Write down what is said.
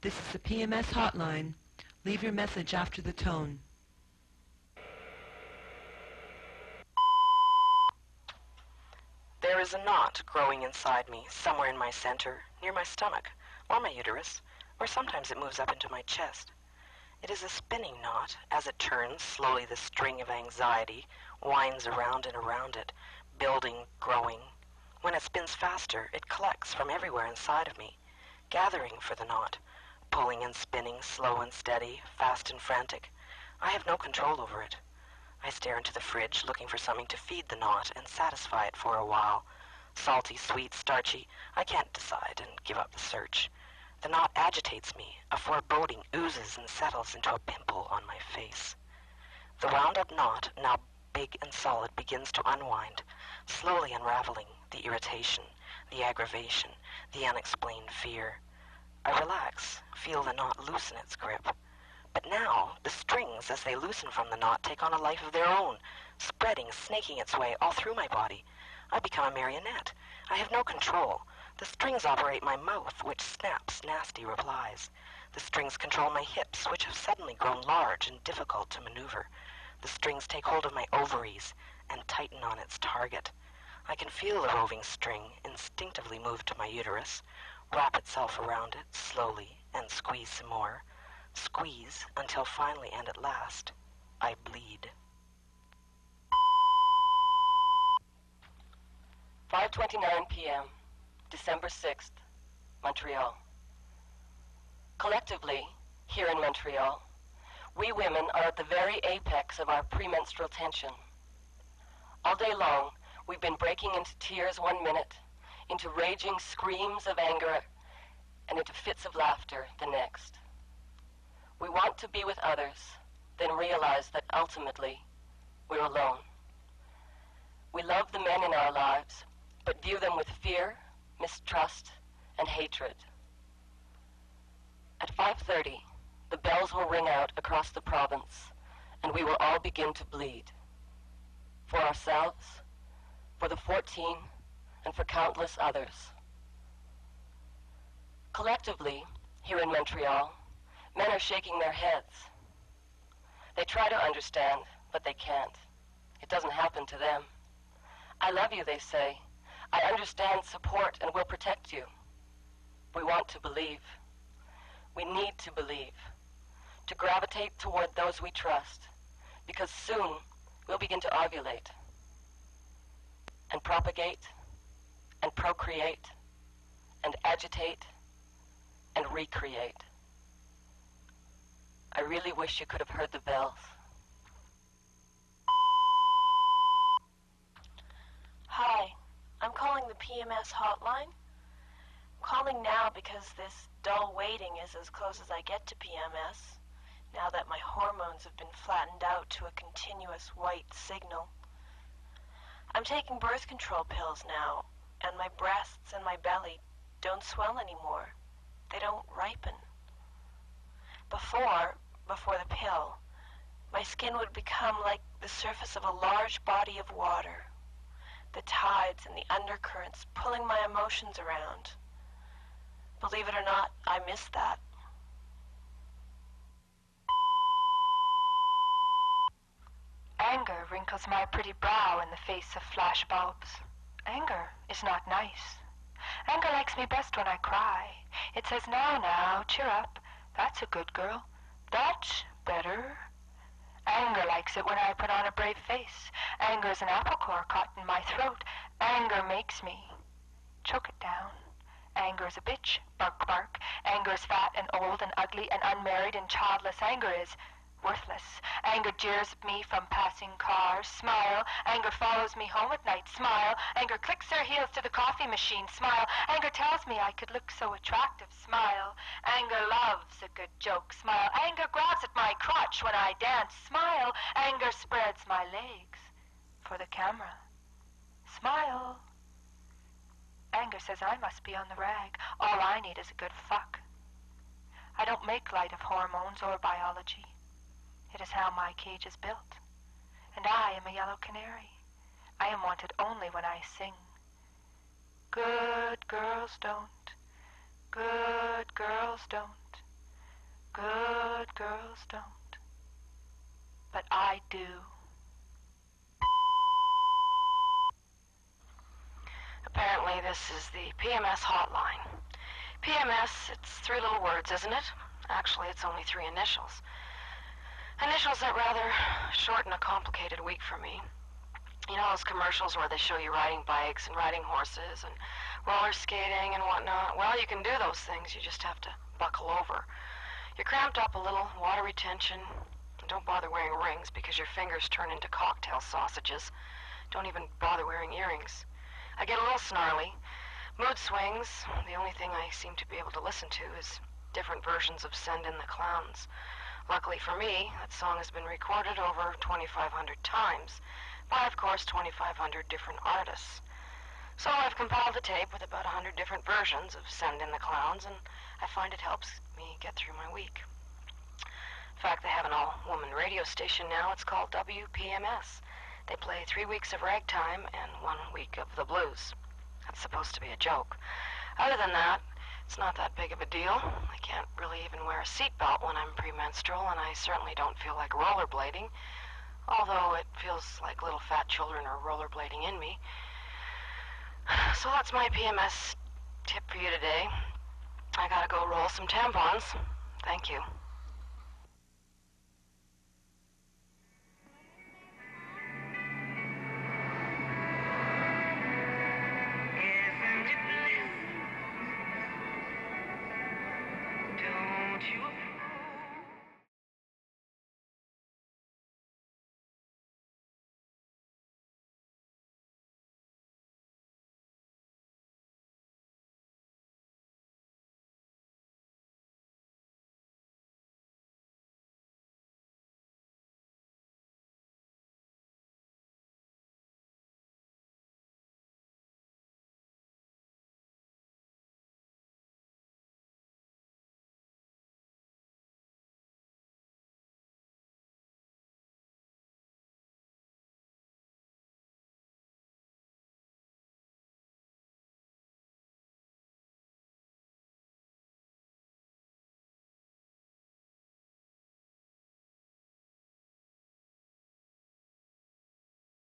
This is the PMS Hotline. Leave your message after the tone. There is a knot growing inside me, somewhere in my center, near my stomach, or my uterus, or sometimes it moves up into my chest. It is a spinning knot. As it turns, slowly the string of anxiety winds around and around it, building, growing. When it spins faster, it collects from everywhere inside of me, gathering for the knot, pulling and spinning, slow and steady, fast and frantic. I have no control over it. I stare into the fridge, looking for something to feed the knot and satisfy it for a while. Salty, sweet, starchy, I can't decide and give up the search. The knot agitates me. A foreboding oozes and settles into a pimple on my face. The wound-up knot, now big and solid, begins to unwind, slowly unraveling the irritation, the aggravation, the unexplained fear. I relax, feel the knot loosen its grip. But now, the strings, as they loosen from the knot, take on a life of their own, spreading, snaking its way all through my body. I become a marionette. I have no control. The strings operate my mouth, which snaps nasty replies. The strings control my hips, which have suddenly grown large and difficult to maneuver. The strings take hold of my ovaries and tighten on its target. I can feel the roving string instinctively move to my uterus, wrap itself around it slowly, and squeeze some more. Squeeze until finally and at last, I bleed. 5:29 p.m., December 6th, Montreal. Collectively, here in Montreal, we women are at the very apex of our premenstrual tension. All day long, we've been breaking into tears 1 minute, into raging screams of anger, and into fits of laughter the next. We want to be with others, then realize that ultimately, we're alone. We love the men in our lives, but view them with fear, mistrust, and hatred. At 5:30, the bells will ring out across the province, and we will all begin to bleed. For ourselves, for the 14, and for countless others. Collectively, here in Montreal, men are shaking their heads. They try to understand, but they can't. It doesn't happen to them. I love you, they say. I understand, support, and will protect you. We want to believe. We need to believe. To gravitate toward those we trust, because soon we'll begin to ovulate and propagate and procreate and agitate and recreate. I really wish you could have heard the bells. Hi, I'm calling the PMS Hotline. I'm calling now because this dull waiting is as close as I get to PMS, now that my hormones have been flattened out to a continuous white signal. I'm taking birth control pills now, and my breasts and my belly don't swell anymore. They don't ripen. Before the pill, my skin would become like the surface of a large body of water, the tides and the undercurrents pulling my emotions around. Believe it or not, I miss that. Anger wrinkles my pretty brow in the face of flash bulbs. Anger is not nice. Anger likes me best when I cry. It says, now, cheer up. That's a good girl. That's better. Anger likes it when I put on a brave face. Anger is an apple core caught in my throat. Anger makes me choke it down. Anger is a bitch, bark, bark. Anger is fat and old and ugly and unmarried and childless. Anger is worthless. Anger jeers at me from passing cars. Smile. Anger follows me home at night. Smile. Anger clicks her heels to the coffee machine. Smile. Anger tells me I could look so attractive. Smile. Anger loves a good joke. Smile. Anger grabs at my crotch when I dance. Smile. Anger spreads my legs for the camera. Smile. Anger says I must be on the rag. All I need is a good fuck. I don't make light of hormones or biology. It is how my cage is built. And I am a yellow canary. I am wanted only when I sing. Good girls don't. Good girls don't. Good girls don't. But I do. Apparently this is the PMS Hotline. PMS, it's 3 little words, isn't it? Actually, it's only 3 initials. Initials that rather shorten a complicated week for me. You know those commercials where they show you riding bikes and riding horses and roller skating and whatnot? Well, you can do those things. You just have to buckle over. You're cramped up a little, water retention. Don't bother wearing rings because your fingers turn into cocktail sausages. Don't even bother wearing earrings. I get a little snarly. Mood swings. The only thing I seem to be able to listen to is different versions of Send in the Clowns. Luckily for me, that song has been recorded over 2,500 times by, of course, 2,500 different artists. So I've compiled a tape with about 100 different versions of Send in the Clowns, and I find it helps me get through my week. In fact, they have an all-woman radio station now. It's called WPMS. They play 3 weeks of ragtime and 1 week of the blues. That's supposed to be a joke. Other than that, it's not that big of a deal. I can't really even wear a seatbelt when I'm premenstrual, and I certainly don't feel like rollerblading, although it feels like little fat children are rollerblading in me. So that's my PMS tip for you today. I gotta go roll some tampons. Thank you.